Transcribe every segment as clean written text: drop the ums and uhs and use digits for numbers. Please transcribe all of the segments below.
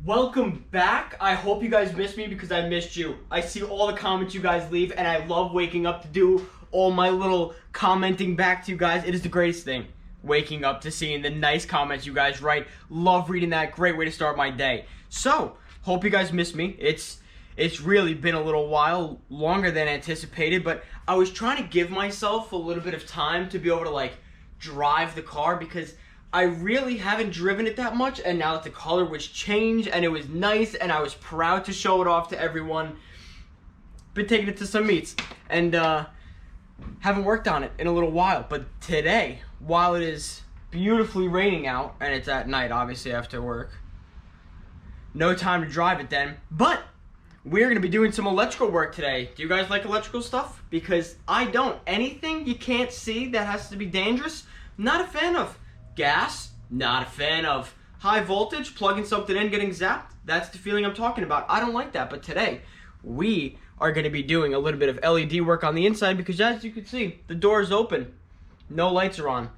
Welcome back. I hope you guys missed me because I missed you. I see all the comments you guys leave, and I love waking up to do all my little commenting back to you guys. It is the greatest thing, waking up to seeing the nice comments you guys write. Love reading that. Great way to start my day. So, hope you guys missed me. It's really been a little while, longer than anticipated, but I was trying to give myself a little bit of time to be able to drive the car because I really haven't driven it that much, and now that the color was changed and it was nice and I was proud to show it off to everyone, been taking it to some meets and haven't worked on it in a little while. But today, while it is beautifully raining out and it's at night obviously after work, no time to drive it then, but we're going to be doing some electrical work today. Do you guys like electrical stuff? Because I don't. Anything you can't see that has to be dangerous, not a fan of. Gas, not a fan of. High voltage, plugging something in, getting zapped, that's the feeling I'm talking about. I don't like that, but today we are going to be doing a little bit of LED work on the inside because as you can see, the door is open. No lights are on.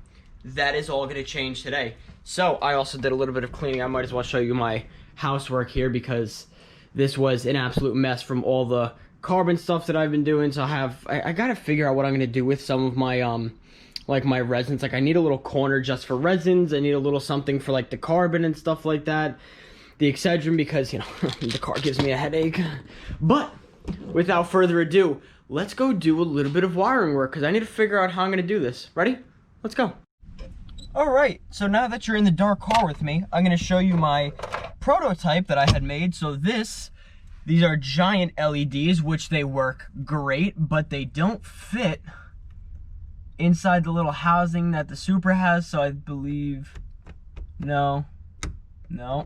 That is all going to change today. So I also did a little bit of cleaning. I might as well show you my housework here because this was an absolute mess from all the carbon stuff that I've been doing. So I got to figure out what I'm going to do with some of my my resins. I need a little corner just for resins. I need a little something for the carbon and stuff like that. The Excedrin because, the car gives me a headache. But without further ado, let's go do a little bit of wiring work because I need to figure out how I'm going to do this. Ready? Let's go. Alright, so now that you're in the dark car with me, I'm going to show you my prototype that I had made. So these are giant LEDs, which they work great, but they don't fit inside the little housing that the Supra has. So I believe, no, I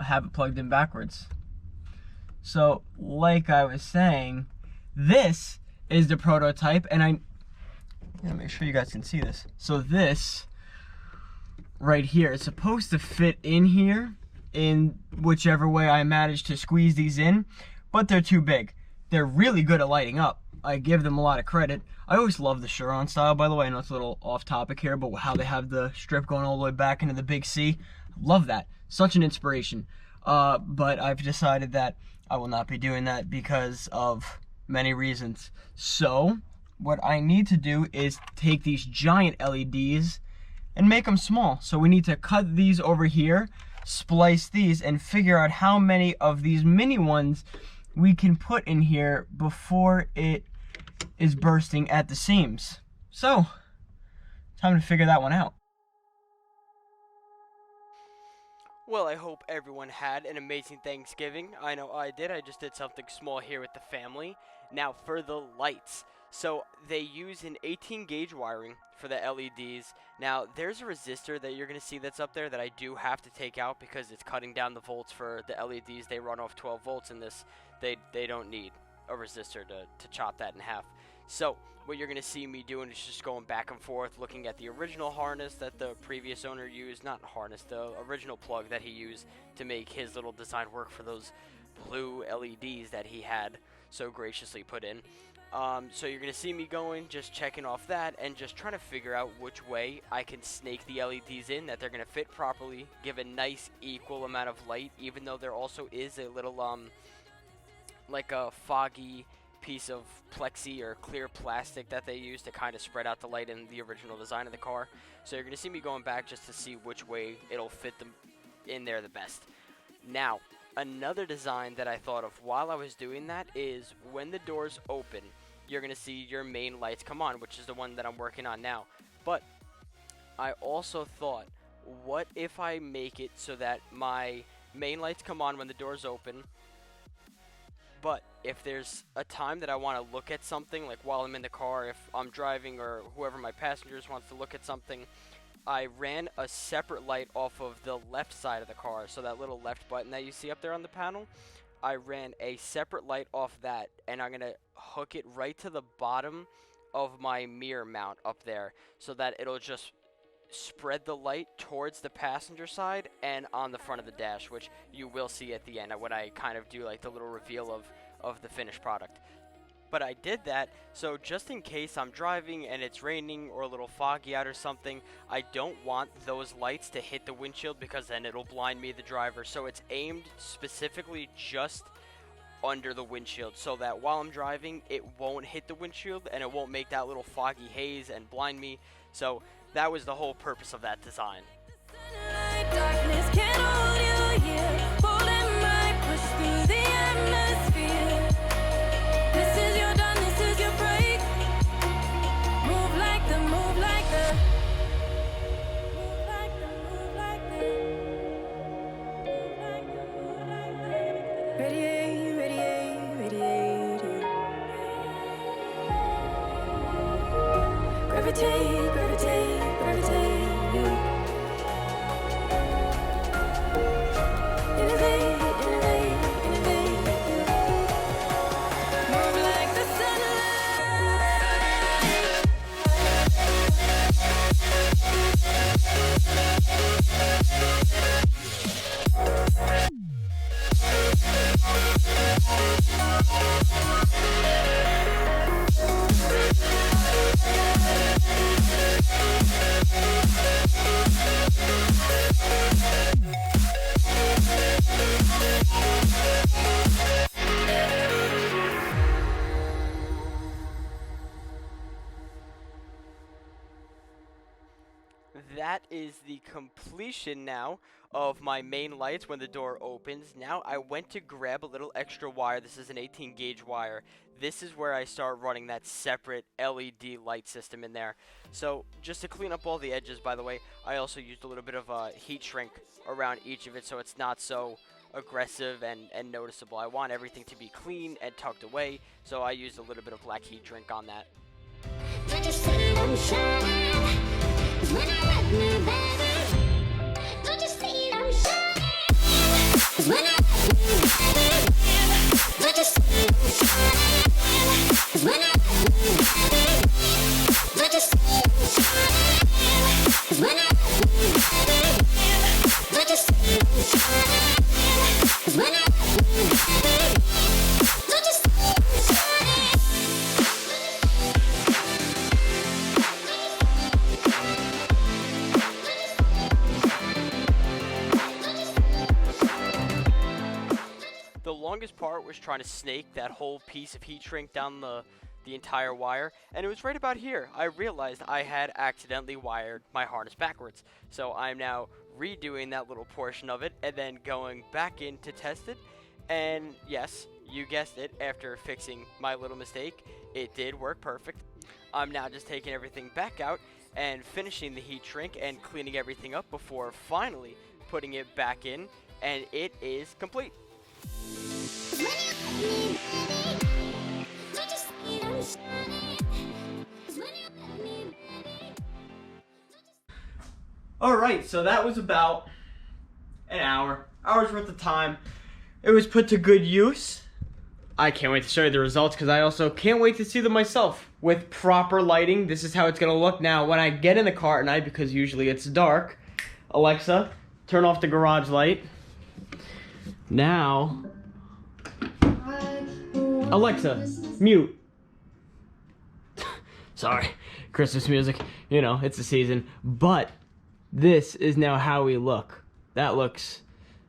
have it plugged in backwards. So like I was saying, this is the prototype, and I gotta make sure you guys can see this. So this right here is supposed to fit in here in whichever way I manage to squeeze these in, but they're too big. They're really good at lighting up. I give them a lot of credit. I always love the Chiron style, by the way. I know it's a little off topic here, but how they have the strip going all the way back into the big C. Love that. Such an inspiration. But I've decided that I will not be doing that because of many reasons. So what I need to do is take these giant LEDs and make them small. So we need to cut these over here, splice these, and figure out how many of these mini ones we can put in here before it is bursting at the seams. So, time to figure that one out. Well, I hope everyone had an amazing Thanksgiving. I know I did. I just did something small here with the family. Now for the lights. So they use an 18 gauge wiring for the LEDs. Now there's a resistor that you're going to see that's up there that I do have to take out because it's cutting down the volts for the LEDs. They run off 12 volts in this. They don't need a resistor to chop that in half. So what you're going to see me doing is just going back and forth looking at the original harness that the previous owner used. Not harness, the original plug that he used to make his little design work for those blue LEDs that he had so graciously put in. So you're going to see me going, just checking off that, and just trying to figure out which way I can snake the LEDs in, that they're going to fit properly, give a nice equal amount of light, even though there also is a little, like a foggy piece of plexi or clear plastic that they use to kind of spread out the light in the original design of the car. So you're going to see me going back just to see which way it'll fit them in there the best. Now, another design that I thought of while I was doing that is when the doors open, you're going to see your main lights come on, which is the one that I'm working on now. But I also thought, what if I make it so that my main lights come on when the doors open, but if there's a time that I want to look at something, like while I'm in the car, if I'm driving or whoever my passengers wants to look at something, I ran a separate light off of the left side of the car. So that little left button that you see up there on the panel, I ran a separate light off that, and I'm going to hook it right to the bottom of my mirror mount up there so that it'll just spread the light towards the passenger side and on the front of the dash, which you will see at the end when I kind of do the little reveal of the finished product. but I did that so just in case I'm driving and it's raining or a little foggy out or something, I don't want those lights to hit the windshield because then it'll blind me, the driver. So it's aimed specifically just under the windshield so that while I'm driving it won't hit the windshield and it won't make that little foggy haze and blind me. So that was the whole purpose of that design. Darkness can't hold you here. Falling might push through the atmosphere. This is your dawn, this is your break. Move like the, move like the, move like the, move like the, move like the, move like the. Radiate, radiate, radiate. Gravitate, gravitate, gravitate. That is the completion now of my main lights when the door opens. Now I went to grab a little extra wire. This is an 18 gauge wire. This is where I start running that separate LED light system in there. So just to clean up all the edges, by the way, I also used a little bit of heat shrink around each of it so it's not so aggressive and noticeable. I want everything to be clean and tucked away, so I used a little bit of black heat shrink on that. When I let me, baby, don't you see I'm shining? When I let me, baby, don't you see I'm shining? When I let me, baby, don't you see I'm shining? When I let me, baby, don't you see I'm shining? When I let me, baby, don't you see I'm shining? The longest part was trying to snake that whole piece of heat shrink down the entire wire, and it was right about here I realized I had accidentally wired my harness backwards. So I'm now redoing that little portion of it and then going back in to test it, and yes, you guessed it, after fixing my little mistake, it did work perfect. I'm now just taking everything back out and finishing the heat shrink and cleaning everything up before finally putting it back in, and it is complete. Alright, so that was about an hour's worth of time. It was put to good use. I can't wait to show you the results because I also can't wait to see them myself. With proper lighting, this is how it's going to look now when I get in the car at night, because usually it's dark. Alexa, turn off the garage light. Now, Alexa, mute. Sorry, Christmas music. You know, it's the season. But this is now how we look. That looks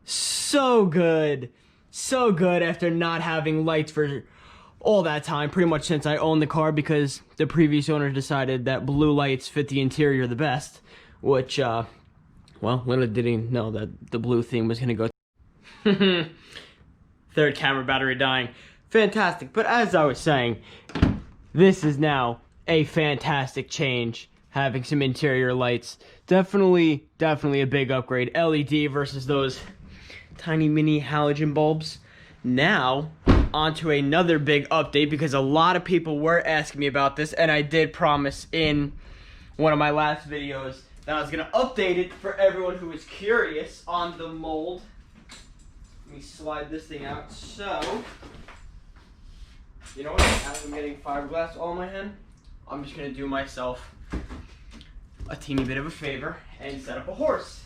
so good. So good after not having lights for all that time, pretty much since I owned the car, because the previous owner decided that blue lights fit the interior the best, which, well, little did he know that the blue theme was going to go. Third camera battery dying. Fantastic. But as I was saying, this is now a fantastic change, having some interior lights. Definitely a big upgrade. LED versus those tiny mini halogen bulbs. Now, onto another big update, because a lot of people were asking me about this, and I did promise in one of my last videos that I was going to update it for everyone who is curious on the mold. Let me slide this thing out. So, you know what? As I'm getting fiberglass all in my hand, I'm just going to do myself a teeny bit of a favor and set up a horse,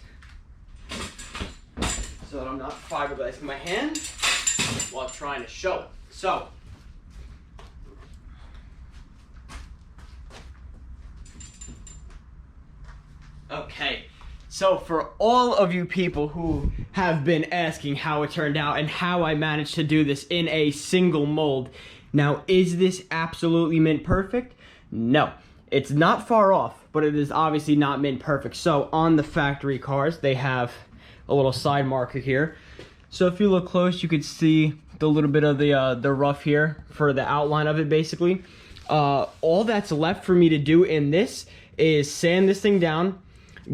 so that I'm not fiberglassing my hand while trying to show it. So, So for all of you people who have been asking how it turned out and how I managed to do this in a single mold, now is this absolutely mint perfect? No, it's not far off, but it is obviously not mint perfect. So on the factory cars, they have a little side marker here. So if you look close, you could see the little bit of the rough here for the outline of it, basically. All that's left for me to do in this is sand this thing down,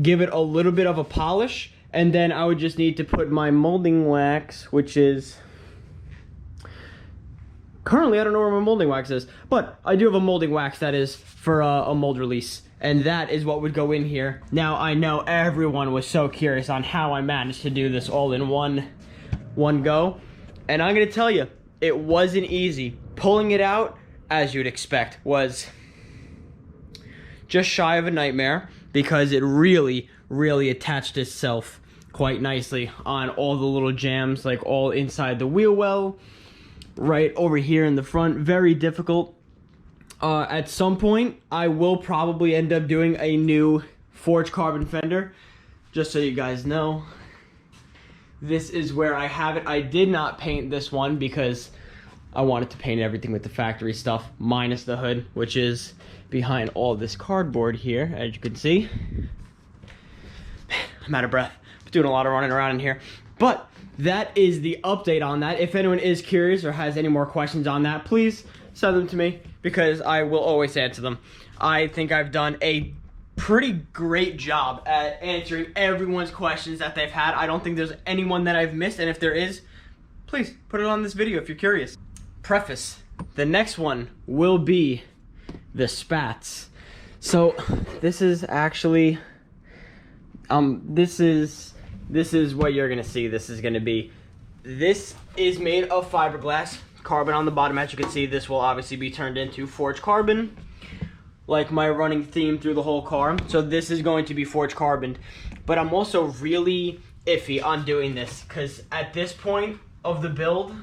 give it a little bit of a polish, and then I would just need to put my molding wax, which is currently, I don't know where my molding wax is, but I do have a molding wax that is for a mold release, and that is what would go in here. Now, I know everyone was so curious on how I managed to do this all in one go, and I'm gonna tell you, it wasn't easy. Pulling it out, as you'd expect, was just shy of a nightmare because it really, really attached itself quite nicely on all the little jams, like all inside the wheel well, right over here in the front. Very difficult. At some point, I will probably end up doing a new forged carbon fender, just so you guys know. This is where I have it. I did not paint this one because I wanted to paint everything with the factory stuff, minus the hood, which is behind all this cardboard here, as you can see. Man, I'm out of breath. I'm doing a lot of running around in here. But that is the update on that. If anyone is curious or has any more questions on that, please send them to me because I will always answer them. I think I've done a pretty great job at answering everyone's questions that they've had. I don't think there's anyone that I've missed, and if there is, please put it on this video if you're curious. Preface: the next one will be the spats. So this is actually this is what you're gonna see. This is made of fiberglass, carbon on the bottom. As you can see, this will obviously be turned into forged carbon, like my running theme through the whole car. So this is going to be forged carbon, but I'm also really iffy on doing this because at this point of the build,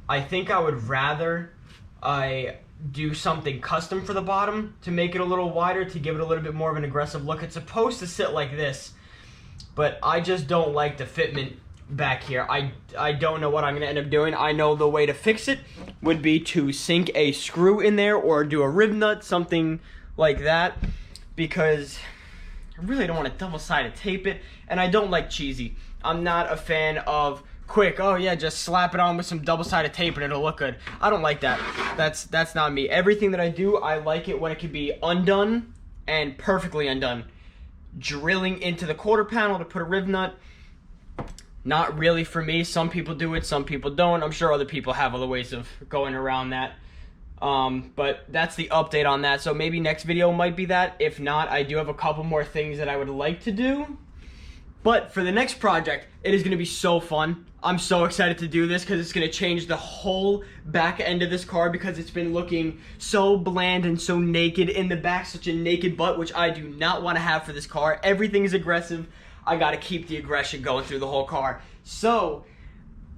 I think I would rather I do something custom for the bottom to make it a little wider, to give it a little bit more of an aggressive look. It's supposed to sit like this, but I just don't like the fitment back here. I don't know what I'm gonna end up doing. I know the way to fix it would be to sink a screw in there or do a rib nut, something like that, because I really don't want to double-sided tape it, and I don't like cheesy. I'm not a fan of quick, oh yeah, just slap it on with some double-sided tape and it'll look good. I don't like that. That's not me. Everything that I do, I like it when it can be undone and perfectly undone. Drilling into the quarter panel to put a rib nut, not really for me. Some people do it, some people don't. I'm sure other people have other ways of going around that. But that's the update on that. So maybe next video might be that. If not, I do have a couple more things that I would like to do. But for the next project, it is going to be so fun. I'm so excited to do this because it's going to change the whole back end of this car because it's been looking so bland and so naked in the back, such a naked butt, which I do not want to have for this car. Everything is aggressive. I got to keep the aggression going through the whole car. So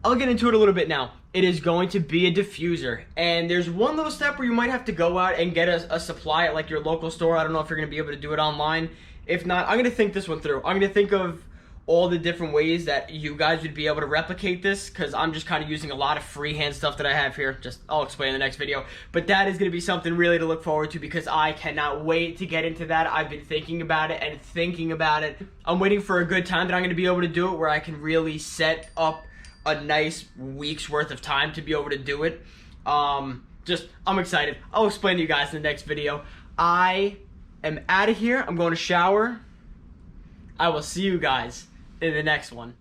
I'll get into it a little bit now. It is going to be a diffuser, and there's one little step where you might have to go out and get a supply at like your local store. I don't know if you're going to be able to do it online. If not, I'm going to think this one through. I'm going to think of all the different ways that you guys would be able to replicate this, because I'm just kind of using a lot of freehand stuff that I have here. I'll explain in the next video. But that is going to be something really to look forward to because I cannot wait to get into that. I've been thinking about it and thinking about it. I'm waiting for a good time that I'm going to be able to do it where I can really set up a nice week's worth of time to be able to do it. I'm excited. I'll explain to you guys in the next video. I am out of here. I'm going to shower. I will see you guys in the next one.